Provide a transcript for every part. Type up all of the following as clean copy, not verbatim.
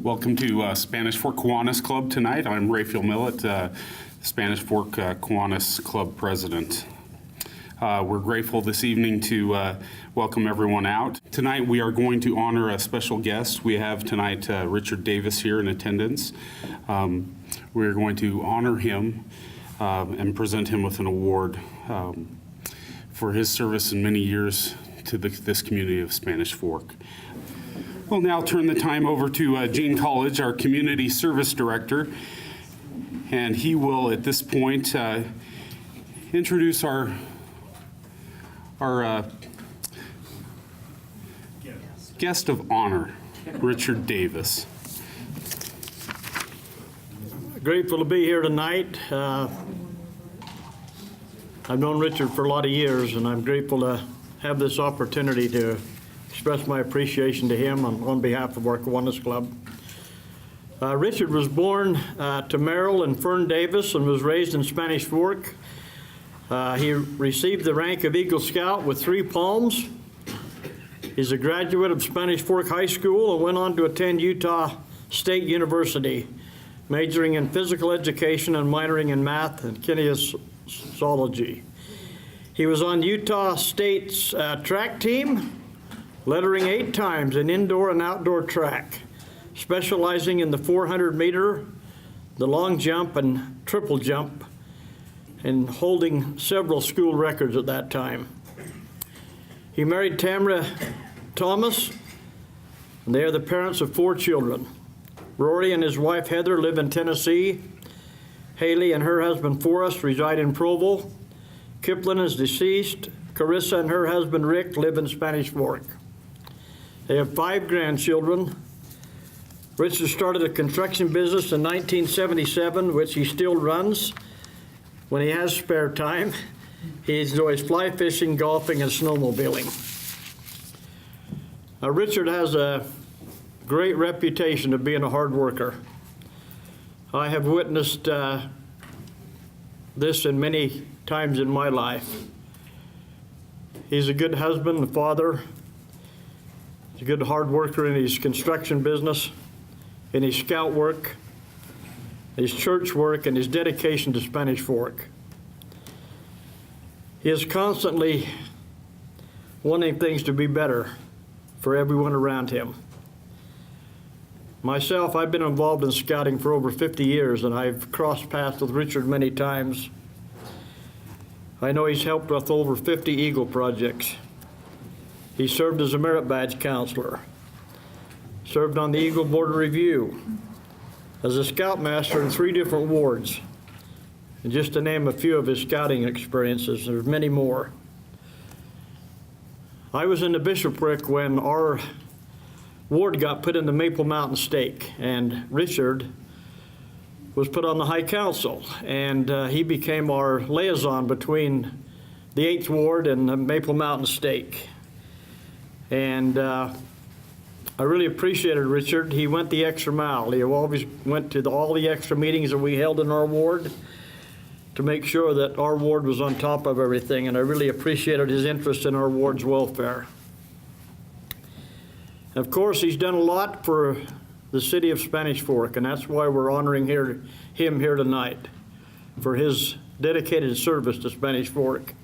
Welcome to Spanish Fork Kiwanis Club tonight. I'm Raphael Millett, Spanish Fork Kiwanis Club President. We're grateful this evening to welcome everyone out. Tonight we are going to honor a special guest. We have tonight Richard Davis here in attendance. We're going to honor him and present him with an award for his service in many years to this community of Spanish Fork. We'll now turn the time over to Gene College, our Community Service Director, and he will, at this point, introduce our guest of honor, Richard Davis. Grateful to be here tonight. I've known Richard for a lot of years, and I'm grateful to have this opportunity to express my appreciation to him on behalf of our Kiwanis Club. Richard was born to Merrill and Fern Davis and was raised in Spanish Fork. He received the rank of Eagle Scout with 3 palms. He's a graduate of Spanish Fork High School and went on to attend Utah State University, majoring in physical education and minoring in math and kinesiology. He was on Utah State's track team, lettering 8 times in indoor and outdoor track, specializing in the 400-meter, the long jump, and triple jump, and holding several school records at that time. He married Tamara Thomas, and they are the parents of 4 children. Rory and his wife Heather live in Tennessee. Haley and her husband Forrest reside in Provo. Kipling is deceased. Carissa and her husband Rick live in Spanish Fork. They have 5 grandchildren. Richard started a construction business in 1977, which he still runs when he has spare time. He enjoys fly fishing, golfing, and snowmobiling. Richard has a great reputation of being a hard worker. I have witnessed this in many times in my life. He's a good husband and father. He's a good hard worker in his construction business, in his scout work, his church work, and his dedication to Spanish Fork. He is constantly wanting things to be better for everyone around him. Myself, I've been involved in scouting for over 50 years, and I've crossed paths with Richard many times. I know he's helped with over 50 Eagle projects. He served as a merit badge counselor, served on the Eagle Board of Review, as a scoutmaster in 3 different wards, and just to name a few of his scouting experiences. There's many more. I was in the bishopric when our ward got put in the Maple Mountain Stake, and Richard was put on the High Council, and he became our liaison between the 8th Ward and the Maple Mountain Stake. And I really appreciated Richard. He went the extra mile. He always went to all the extra meetings that we held in our ward to make sure that our ward was on top of everything, and I really appreciated his interest in our ward's welfare. Of course, he's done a lot for the city of Spanish Fork, and that's why we're honoring him here tonight for his dedicated service to Spanish Fork.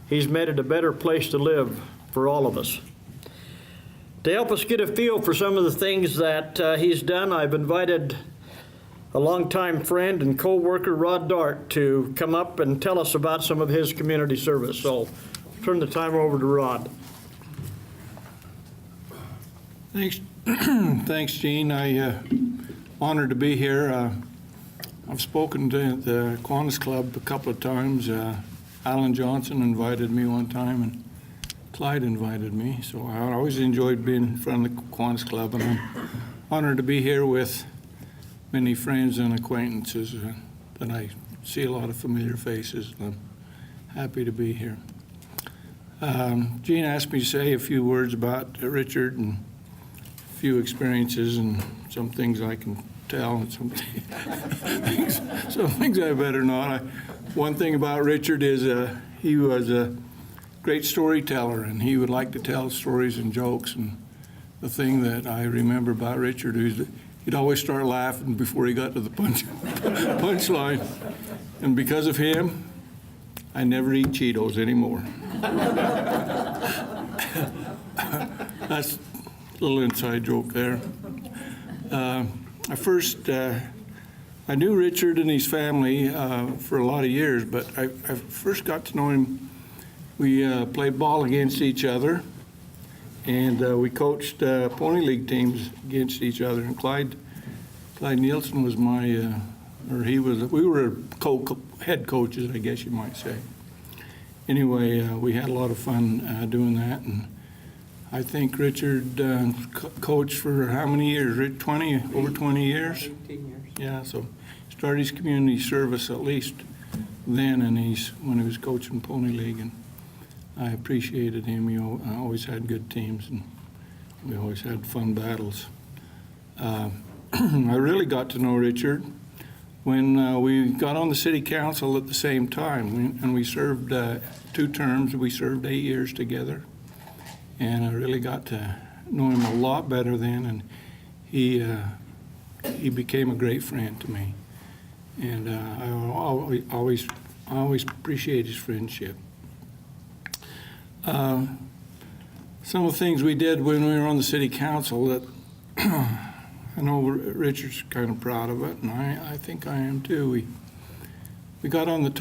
He's made it a better place to live for all of us. To help us get a feel for some of the things that he's done, I've invited a longtime friend and co-worker, Rod Dart, to come up and tell us about some of his community service. So I'll turn the time over to Rod. Thanks, thanks, Gene. I'm honored to be here. I've spoken to the Kiwanis Club a couple of times. Alan Johnson invited me one time, and Clyde invited me. So I always enjoyed being in front of the Kiwanis Club, and I'm honored to be here with many friends and acquaintances that I see a lot of familiar faces. I'm happy to be here. Gene asked me to say a few words about Richard and a few experiences and some things I can tell and some things I better not. One thing about Richard is he was a great storyteller, and he would like to tell stories and jokes. And the thing that I remember about Richard is he'd always start laughing before he got to the punchline. And because of him, I never eat Cheetos anymore. That's a little inside joke there. I knew Richard and his family for a lot of years, but I first got to know him. We played ball against each other, and we coached pony league teams against each other. And Clyde Nielsen was we were head coaches, I guess you might say. Anyway, we had a lot of fun doing that, and I think Richard coached for how many years? Rick, over 20 years? 18 years. Yeah, so started his community service at least then, and when he was coaching Pony League, and I appreciated him. He always had good teams, and we always had fun battles. I really got to know Richard when we got on the city council at the same time, and we served 2 terms. We served 8 years together, and I really got to know him a lot better then, and he became a great friend to me, and I always appreciate his friendship. Some of the things we did when we were on the city council that I know Richard's kind of proud of it, and I think I am too. We got on the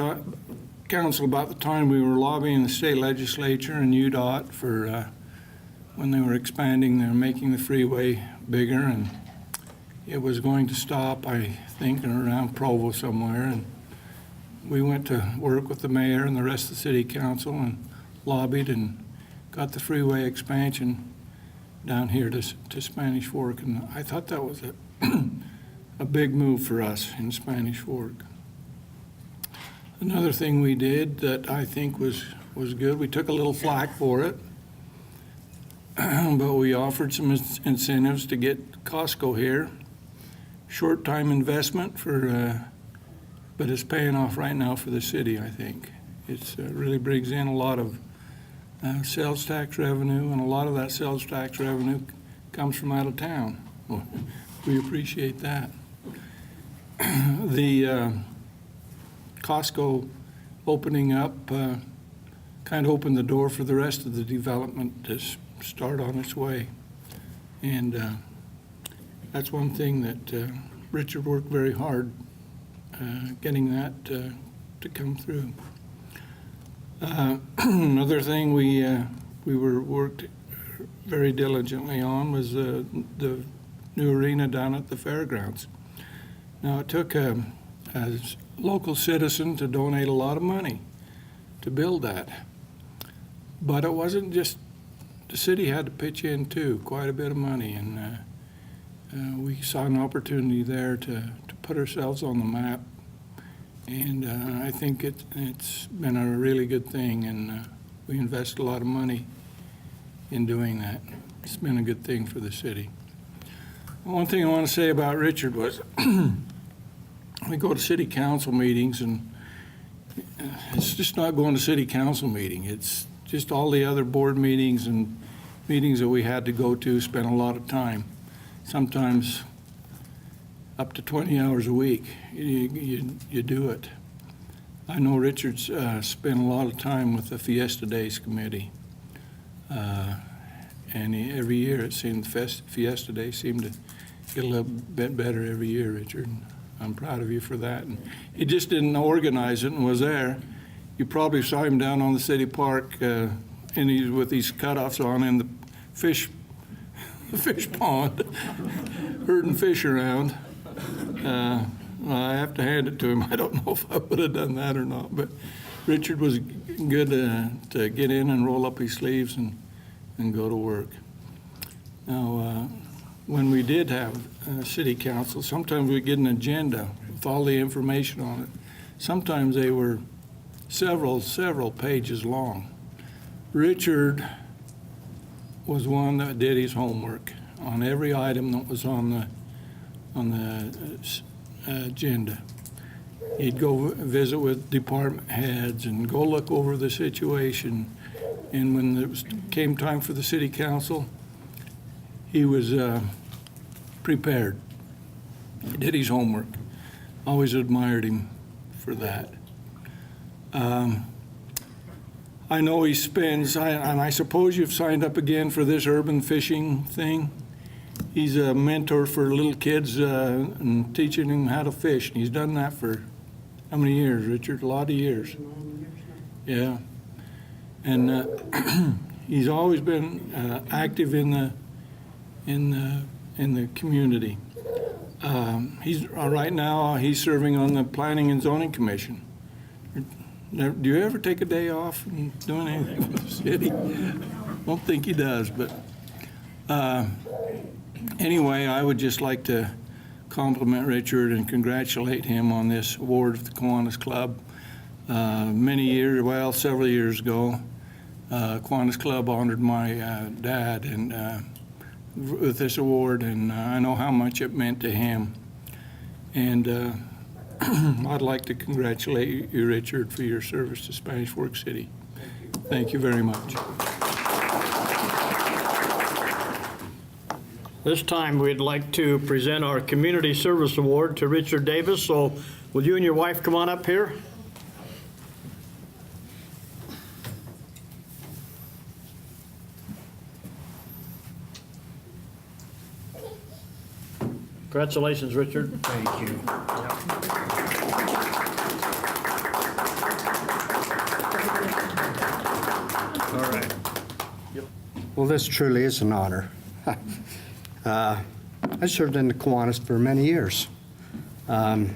council about the time we were lobbying the state legislature and UDOT for when they were expanding, they were making the freeway bigger, and it was going to stop, I think, around Provo somewhere. And we went to work with the mayor and the rest of the city council and lobbied and got the freeway expansion down here to Spanish Fork. And I thought that was a big move for us in Spanish Fork. Another thing we did that I think was good, we took a little flack for it, but we offered some incentives to get Costco here. Short-time investment but it's paying off right now for the city, I think. It really brings in a lot of sales tax revenue, and a lot of that sales tax revenue comes from out of town. Well, we appreciate that. The Costco opening up kind of opened the door for the rest of the development to start on its way. And that's one thing that Richard worked very hard getting that to come through. Another thing we worked very diligently on was the new arena down at the fairgrounds. Now, it took a local citizen to donate a lot of money to build that, but it wasn't just the city had to pitch in too, quite a bit of money, and we saw an opportunity there to put ourselves on the map, and I think it's been a really good thing, and we invested a lot of money in doing that. It's been a good thing for the city. One thing I want to say about Richard was we go to city council meetings, and it's just not going to city council meeting. It's just all the other board meetings and meetings that we had to go to, spend a lot of time, sometimes up to 20 hours a week. You do it. I know Richard's spent a lot of time with the Fiesta Days Committee. And every year it seemed Fiesta Days seemed to get a little bit better every year, Richard. I'm proud of you for that. And he just didn't organize it and was there. You probably saw him down on the city park and he's with these cutoffs on in the fish pond, herding fish around. I have to hand it to him. I don't know if I would have done that or not, but Richard was good to get in and roll up his sleeves and go to work. Now, when we did have city council, sometimes we'd get an agenda with all the information on it. Sometimes they were several pages long. Richard was one that did his homework on every item that was on the agenda. He'd go visit with department heads and go look over the situation. And when it came time for the city council, he was prepared. He did his homework. Always admired him for that. I know he spends, and I suppose you've signed up again for this urban fishing thing. He's a mentor for little kids and teaching them how to fish. And he's done that for how many years, Richard? A lot of years. Yeah. And he's always been active in the community. He's right now he's serving on the Planning and Zoning Commission. Do you ever take a day off and doing anything for the city? Don't think he does, but anyway, I would just like to compliment Richard and congratulate him on this award of the Kiwanis Club. Several years ago, Kiwanis Club honored my dad and with this award, and I know how much it meant to him. And I'd like to congratulate you, Richard, for your service to Spanish Fork City. Thank you very much. This time, we'd like to present our Community Service Award to Richard Davis. So will you and your wife come on up here? Congratulations, Richard. Thank you. All right. Well, this truly is an honor. I served in the Kiwanis for many years. I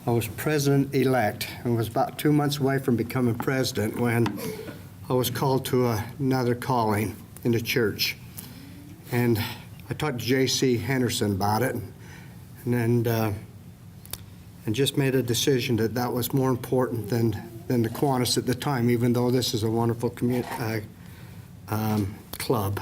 was president-elect and was about 2 months away from becoming president when I was called to another calling in the church. And I talked to J.C. Henderson about it and just made a decision that that was more important than the Kiwanis at the time, even though this is a wonderful club.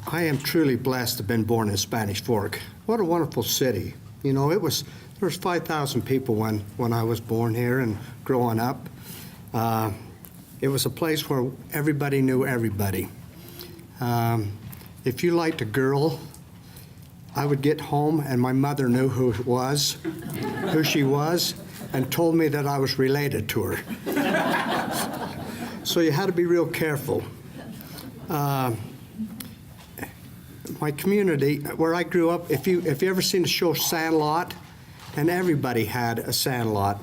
I am truly blessed to have been born in Spanish Fork. What a wonderful city. You know, there was 5,000 people when I was born here and growing up. It was a place where everybody knew everybody. If you liked a girl, I would get home and my mother knew who she was, and told me that I was related to her. So you had to be real careful. My community, where I grew up, if you ever seen the show Sandlot, and everybody had a sandlot.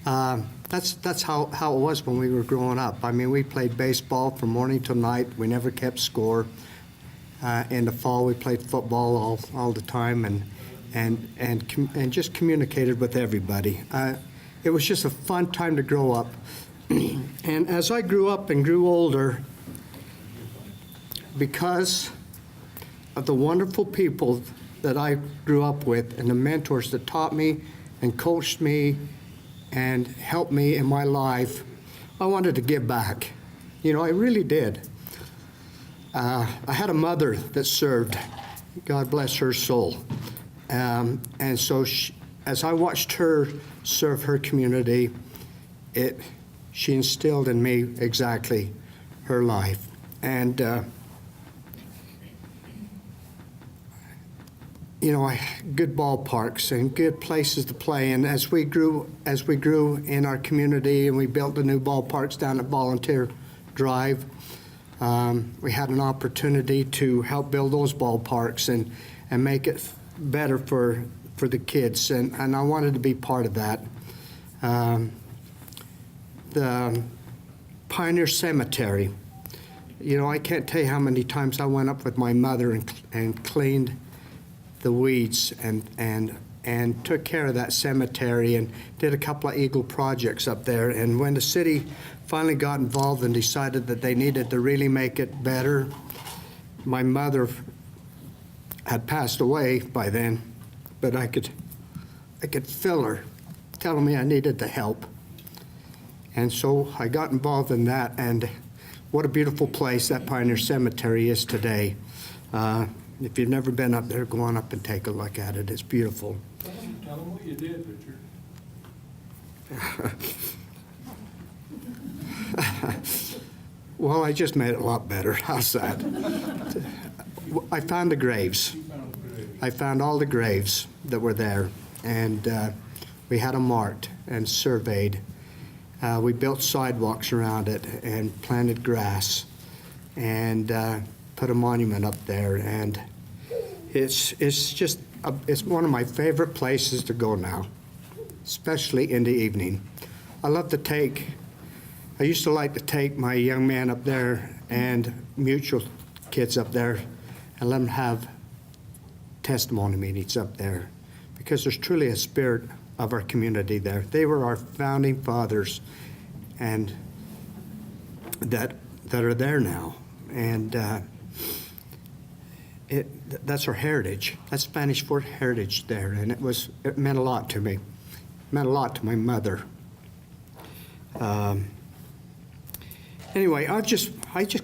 That's how it was when we were growing up. I mean, we played baseball from morning till night. We never kept score. In the fall, we played football all the time, and just communicated with everybody. It was just a fun time to grow up. And as I grew up and grew older, because of the wonderful people that I grew up with and the mentors that taught me and coached me and helped me in my life, I wanted to give back. You know, I really did. I had a mother that served, God bless her soul. And so as I watched her serve her community, she instilled in me exactly her life. And you know, good ballparks and good places to play. And as we grew in our community and we built the new ballparks down at Volunteer Drive, we had an opportunity to help build those ballparks and make it better for the kids. And I wanted to be part of that. The Pioneer Cemetery. You know, I can't tell you how many times I went up with my mother and cleaned the weeds and took care of that cemetery and did a couple of Eagle projects up there. And when the city finally got involved and decided that they needed to really make it better, my mother had passed away by then, but I could feel her telling me I needed the help. And so I got involved in that, and what a beautiful place that Pioneer Cemetery is today. If you've never been up there, go on up and take a look at it. It's beautiful. Tell them what you did, Richard. Well, I just made it a lot better. How's that? I found the graves. I found all the graves that were there, and we had them marked and surveyed. We built sidewalks around it and planted grass and put a monument up there, and it's just it's one of my favorite places to go now, especially in the evening. I used to like to take my young man up there and mutual kids up there and let them have testimony meetings up there, because there's truly a spirit of our community there. They were our founding fathers, and that are there now, and that's our heritage. That's Spanish Fork heritage there, and it meant a lot to me. It meant a lot to my mother. Anyway, I just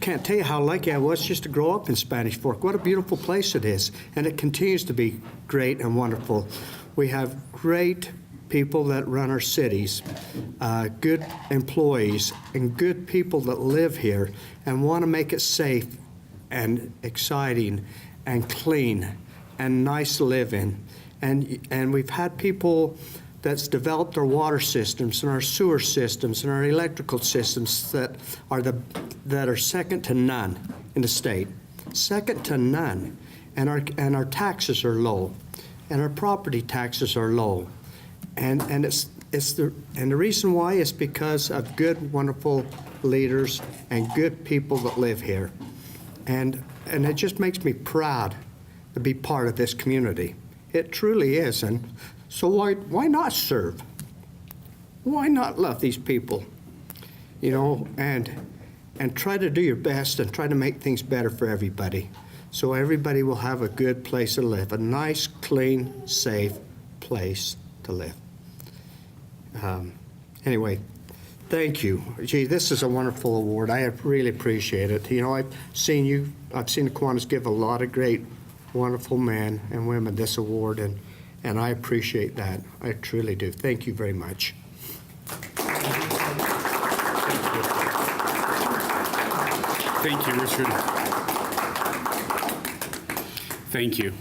can't tell you how lucky I was just to grow up in Spanish Fork. What a beautiful place it is, and it continues to be great and wonderful. We have great people that run our cities, good employees, and good people that live here and want to make it safe and exciting and clean and nice to live in. And we've had people that's developed our water systems and our sewer systems and our electrical systems that are second to none in the state, second to none. And our taxes are low, and our property taxes are low, and the reason why is because of good, wonderful leaders and good people that live here, and it just makes me proud to be part of this community. It truly is, and so why not serve? Why not love these people? You know, and try to do your best and try to make things better for everybody, so everybody will have a good place to live, a nice, clean, safe place to live. Anyway, thank you. Gee, this is a wonderful award. I really appreciate it. You know, I've seen the Kiwanis give a lot of great, wonderful men and women this award, and I appreciate that. I truly do. Thank you very much. Thank you, Richard. Thank you.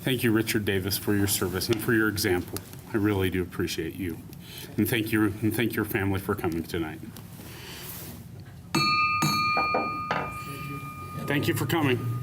Thank you, Richard Davis, for your service and for your example. I really do appreciate you. And thank your family for coming tonight. Thank you for coming.